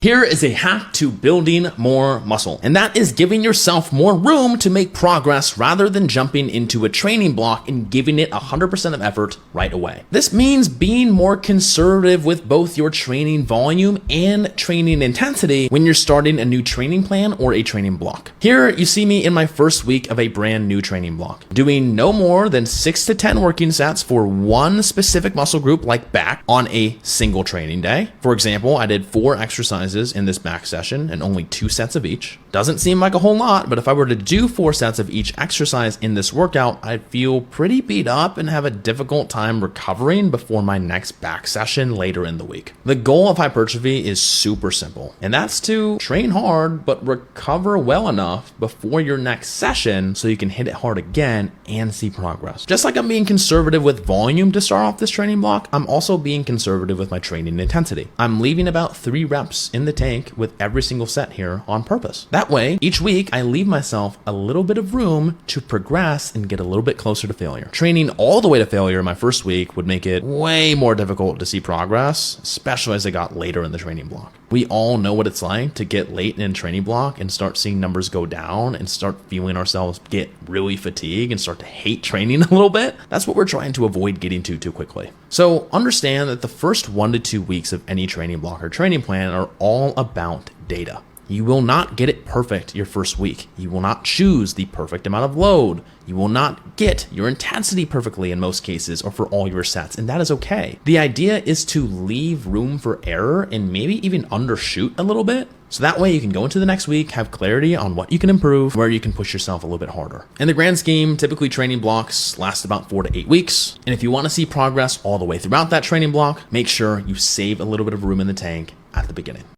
Here is a hack to building more muscle, and that is giving yourself more room to make progress rather than jumping into a training block and giving it 100% of effort right away. This means being more conservative with both your training volume and training intensity when you're starting a new training plan or a training block. Here you see me in my first week of a brand new training block, doing no more than 6 to 10 working sets for one specific muscle group like back on a single training day. For example, I did 4 exercises in this back session and only 2 sets of each. Doesn't seem like a whole lot, but if I were to do 4 sets of each exercise in this workout, I'd feel pretty beat up and have a difficult time recovering before my next back session later in the week. The goal of hypertrophy is super simple, and that's to train hard but recover well enough before your next session so you can hit it hard again and see progress. Just like I'm being conservative with volume to start off this training block, I'm also being conservative with my training intensity. I'm leaving about 3 reps in the tank with every single set here on purpose. That way, each week I leave myself a little bit of room to progress and get a little bit closer to failure. Training all the way to failure my first week would make it way more difficult to see progress, especially as I got later in the training block. We all know what it's like to get late in a training block and start seeing numbers go down and start feeling ourselves get really fatigued and start to hate training a little bit. That's what we're trying to avoid getting to too quickly. So understand that the first 1 to 2 weeks of any training block or training plan are all about data. You will not get it perfect your first week. You will not choose the perfect amount of load. You will not get your intensity perfectly in most cases or for all your sets, and that is okay. The idea is to leave room for error and maybe even undershoot a little bit. So that way you can go into the next week, have clarity on what you can improve, where you can push yourself a little bit harder. In the grand scheme, typically training blocks last about 4 to 8 weeks. And if you want to see progress all the way throughout that training block, make sure you save a little bit of room in the tank at the beginning.